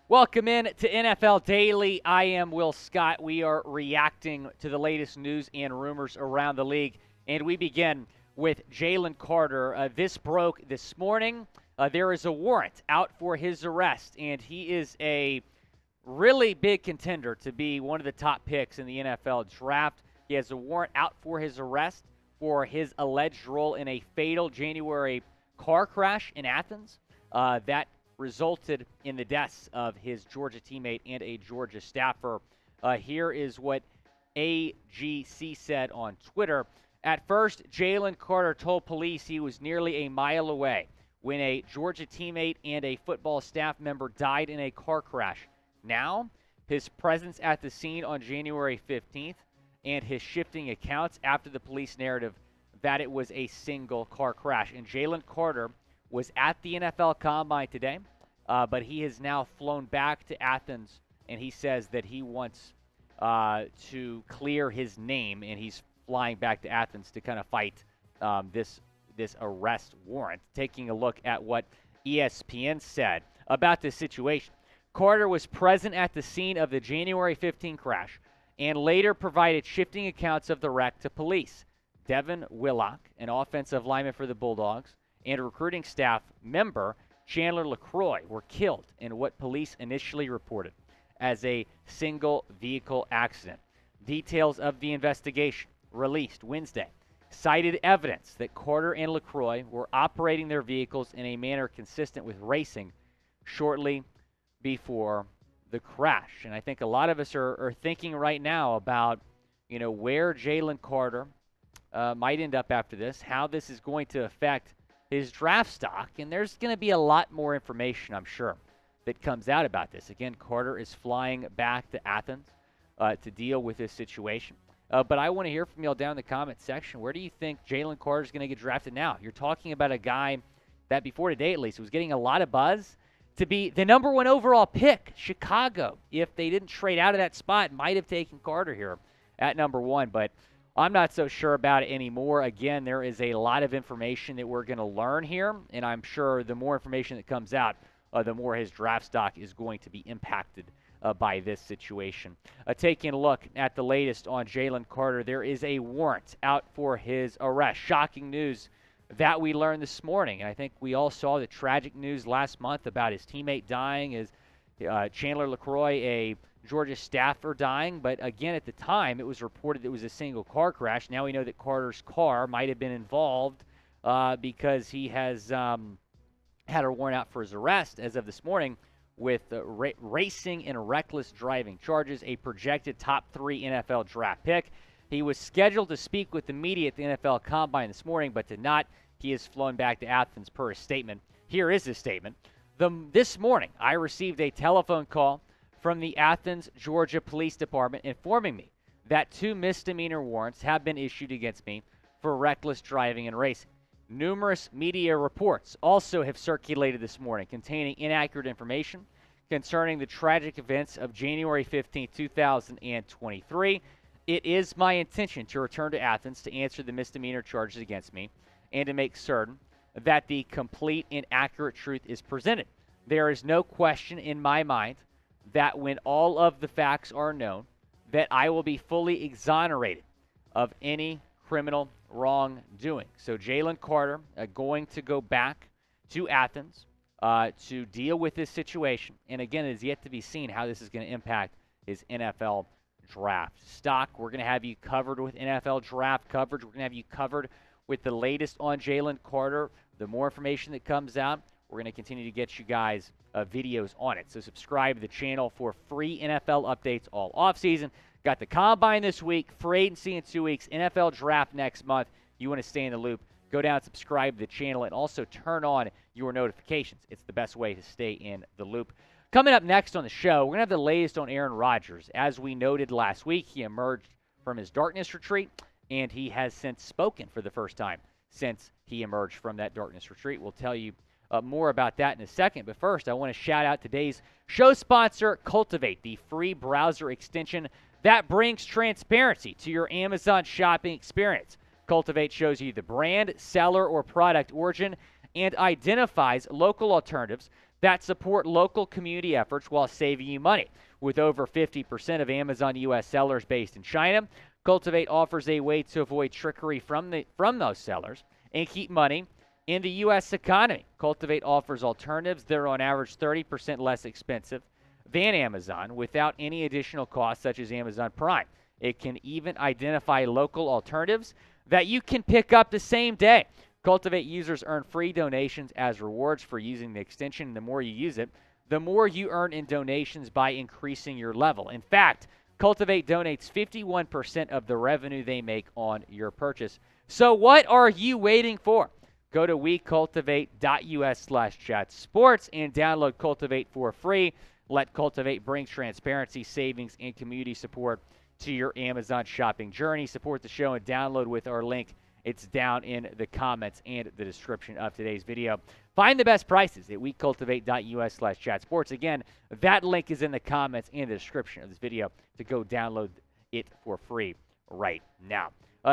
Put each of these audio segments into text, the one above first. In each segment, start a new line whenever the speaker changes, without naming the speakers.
Welcome in to NFL Daily. I am Will Scott. We are reacting to the latest news and rumors around the league, and we begin with Jalen Carter. This broke this morning. There is a warrant out for his arrest, and he is a really big contender to be one of the top picks in the NFL draft. He has a warrant out for his arrest for his alleged role in a fatal January car crash in Athens. That resulted in the deaths of his Georgia teammate and a Georgia staffer. Here is what AGC said on Twitter. At first, Jalen Carter told police he was nearly a mile away when a Georgia teammate and a football staff member died in a car crash. Now, his presence at the scene on January 15th and his shifting accounts after the police narrative that it was a single car crash. And Jalen Carter was at the NFL Combine today, but he has now flown back to Athens, and he says that he wants to clear his name, and he's flying back to Athens to kind of fight this arrest warrant. Taking a look at what ESPN said about this situation. Carter was present at the scene of the January 15 crash and later provided shifting accounts of the wreck to police. Devin Willock, an offensive lineman for the Bulldogs, and recruiting staff member Chandler LaCroix were killed in what police initially reported as a single vehicle accident. Details of the investigation released Wednesday cited evidence that Carter and LaCroix were operating their vehicles in a manner consistent with racing shortly before the crash. And I think a lot of us are thinking right now about, where Jalen Carter might end up after this, how this is going to affect his draft stock, and there's going to be a lot more information, I'm sure, that comes out about this. Again, Carter is flying back to Athens to deal with this situation. But I want to hear from y'all down in the comment section. Where do you think Jalen Carter is going to get drafted now? You're talking about a guy that before today, at least, was getting a lot of buzz to be the number one overall pick. Chicago, if they didn't trade out of that spot, might have taken Carter here at number one, but I'm not so sure about it anymore. Again, there is a lot of information that we're going to learn here, and I'm sure the more information that comes out, the more his draft stock is going to be impacted by this situation. Taking a look at the latest on Jalen Carter, there is a warrant out for his arrest. Shocking news that we learned this morning. I think we all saw the tragic news last month about his teammate dying, as Chandler LaCroix, a Georgia staffer, dying. But again, at the time, it was reported it was a single car crash. Now we know that Carter's car might have been involved because he has had a warrant out for his arrest as of this morning with racing and reckless driving charges, a projected top 3 NFL draft pick. He was scheduled to speak with the media at the NFL Combine this morning, but did not. He has flown back to Athens per his statement. Here is his statement. This morning, I received a telephone call from the Athens, Georgia Police Department informing me that 2 misdemeanor warrants have been issued against me for reckless driving and racing. Numerous media reports also have circulated this morning containing inaccurate information concerning the tragic events of January 15, 2023. It is my intention to return to Athens to answer the misdemeanor charges against me and to make certain that the complete and accurate truth is presented. There is no question in my mind that when all of the facts are known, that I will be fully exonerated of any criminal wrongdoing. So Jalen Carter going to go back to Athens to deal with this situation. And again, it is yet to be seen how this is going to impact his NFL draft stock. We're going to have you covered with NFL draft coverage. We're going to have you covered with the latest on Jalen Carter. The more information that comes out, we're going to continue to get you guys videos on it. So subscribe to the channel for free NFL updates all offseason. Got the Combine this week, free agency in 2 weeks, NFL draft next month. You want to stay in the loop, go down and subscribe to the channel and also turn on your notifications. It's the best way to stay in the loop. Coming up next on the show, we're going to have the latest on Aaron Rodgers. As we noted last week, he emerged from his darkness retreat, and he has since spoken for the first time since he emerged from that darkness retreat. We'll tell you more about that in a second. But first, I want to shout out today's show sponsor, Cultivate, the free browser extension that brings transparency to your Amazon shopping experience. Cultivate shows you the brand, seller, or product origin and identifies local alternatives that support local community efforts while saving you money. With over 50% of Amazon U.S. sellers based in China, Cultivate offers a way to avoid trickery from those sellers and keep money in the U.S. economy. Cultivate offers alternatives that are on average 30% less expensive than Amazon without any additional costs such as Amazon Prime. It can even identify local alternatives that you can pick up the same day. Cultivate users earn free donations as rewards for using the extension. The more you use it, the more you earn in donations by increasing your level. In fact, Cultivate donates 51% of the revenue they make on your purchase. So what are you waiting for? Go to wecultivate.us/chatsports and download Cultivate for free. Let Cultivate bring transparency, savings, and community support to your Amazon shopping journey. Support the show and download with our link. It's down in the comments and the description of today's video. Find the best prices at wecultivate.us/chatsports. Again, that link is in the comments and the description of this video to go download it for free right now.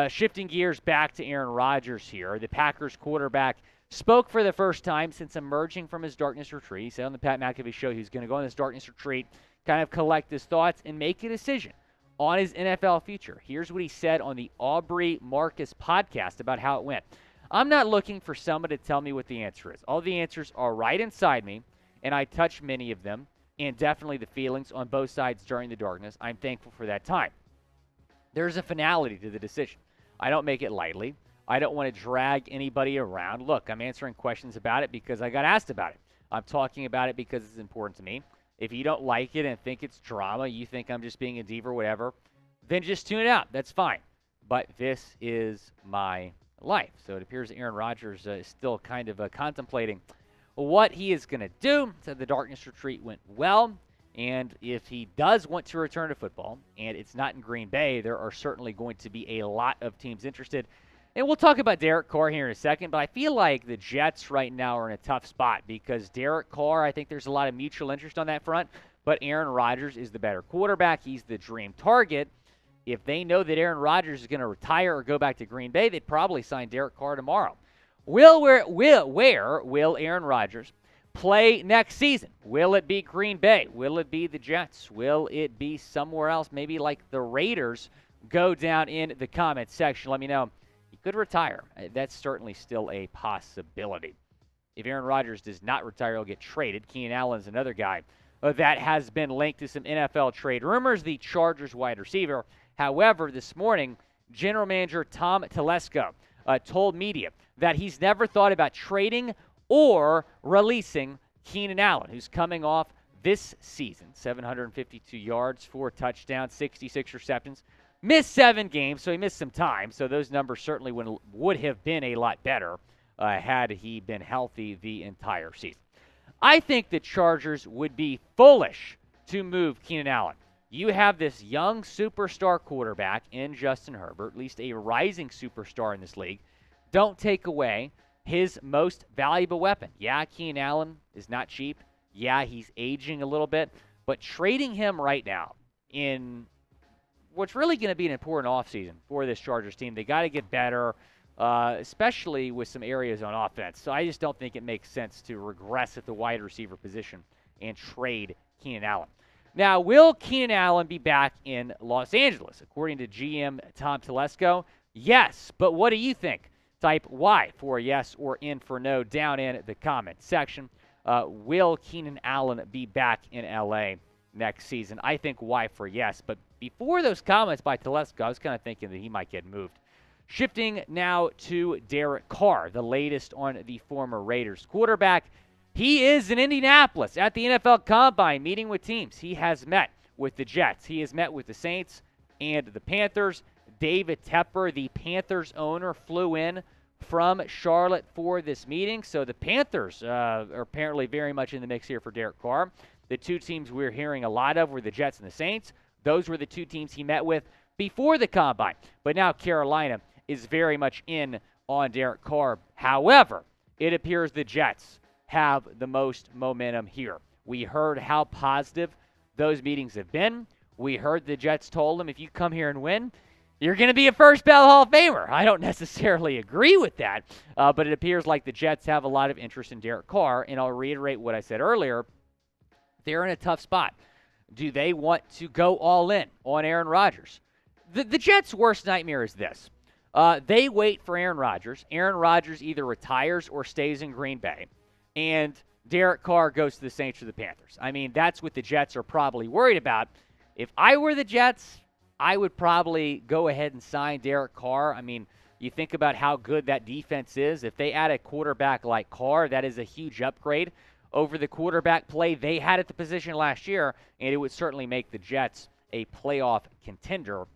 Shifting gears back to Aaron Rodgers here. The Packers quarterback spoke for the first time since emerging from his darkness retreat. He said on the Pat McAfee show he was going to go on this darkness retreat, kind of collect his thoughts and make a decision on his NFL future. Here's what he said on the Aubrey Marcus podcast about how it went. I'm not looking for someone to tell me what the answer is. All the answers are right inside me, and I touch many of them, and definitely the feelings on both sides during the darkness. I'm thankful for that time. There's a finality to the decision. I don't make it lightly. I don't want to drag anybody around. Look, I'm answering questions about it because I got asked about it. I'm talking about it because it's important to me. If you don't like it and think it's drama, you think I'm just being a diva or whatever, then just tune it out. That's fine. But this is my life. So it appears Aaron Rodgers is still kind of contemplating what he is going to do. Said the darkness retreat went well. And if he does want to return to football, and it's not in Green Bay, there are certainly going to be a lot of teams interested. And we'll talk about Derek Carr here in a second, but I feel like the Jets right now are in a tough spot because Derek Carr, I think there's a lot of mutual interest on that front, but Aaron Rodgers is the better quarterback. He's the dream target. If they know that Aaron Rodgers is going to retire or go back to Green Bay, they'd probably sign Derek Carr tomorrow. Where will Aaron Rodgers play next season? Will it be Green Bay? Will it be the Jets? Will it be somewhere else, maybe like the Raiders? Go down in the comments section. Let me know. He could retire. That's certainly still a possibility. If Aaron Rodgers does not retire, he'll get traded. Keenan Allen's another guy that has been linked to some NFL trade rumors, the Chargers wide receiver. However, this morning, general manager Tom Telesco told media that he's never thought about trading or releasing Keenan Allen, who's coming off this season, 752 yards, 4 touchdowns, 66 receptions. Missed 7 games, so he missed some time. So those numbers certainly would have been a lot better had he been healthy the entire season. I think the Chargers would be foolish to move Keenan Allen. You have this young superstar quarterback in Justin Herbert, at least a rising superstar in this league. Don't take away his most valuable weapon. Yeah, Keenan Allen is not cheap. Yeah, he's aging a little bit. But trading him right now in what's really going to be an important offseason for this Chargers team, they got to get better, especially with some areas on offense. So I just don't think it makes sense to regress at the wide receiver position and trade Keenan Allen. Now, will Keenan Allen be back in Los Angeles? According to GM Tom Telesco, yes. But what do you think? Type Y for yes or N for no down in the comment section. Will Keenan Allen be back in L.A. next season? I think Y for yes. But before those comments by Telesco, I was kind of thinking that he might get moved. Shifting now to Derek Carr, the latest on the former Raiders quarterback. He is in Indianapolis at the NFL Combine meeting with teams. He has met with the Jets. He has met with the Saints and the Panthers. David Tepper, the Panthers owner, flew in from Charlotte for this meeting. So the Panthers are apparently very much in the mix here for Derek Carr. The two teams we're hearing a lot of were the Jets and the Saints. Those were the two teams he met with before the Combine. But now Carolina is very much in on Derek Carr. However, it appears the Jets have the most momentum here. We heard how positive those meetings have been. We heard the Jets told him, if you come here and win, you're going to be a first ballot Hall of Famer. I don't necessarily agree with that, but it appears like the Jets have a lot of interest in Derek Carr, and I'll reiterate what I said earlier. They're in a tough spot. Do they want to go all in on Aaron Rodgers? The Jets' worst nightmare is this. They wait for Aaron Rodgers. Aaron Rodgers either retires or stays in Green Bay, and Derek Carr goes to the Saints or the Panthers. I mean, that's what the Jets are probably worried about. If I were the Jets, I would probably go ahead and sign Derek Carr. I mean, you think about how good that defense is. If they add a quarterback like Carr, that is a huge upgrade over the quarterback play they had at the position last year, and it would certainly make the Jets a playoff contender.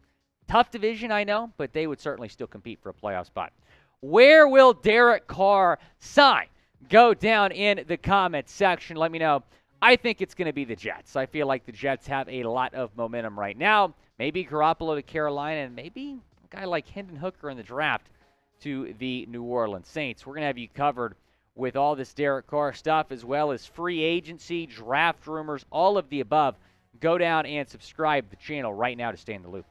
Tough division, I know, but they would certainly still compete for a playoff spot. Where will Derek Carr sign? Go down in the comments section. Let me know. I think it's going to be the Jets. I feel like the Jets have a lot of momentum right now. Maybe Garoppolo to Carolina, and maybe a guy like Hendon Hooker in the draft to the New Orleans Saints. We're going to have you covered with all this Derek Carr stuff, as well as free agency, draft rumors, all of the above. Go down and subscribe to the channel right now to stay in the loop.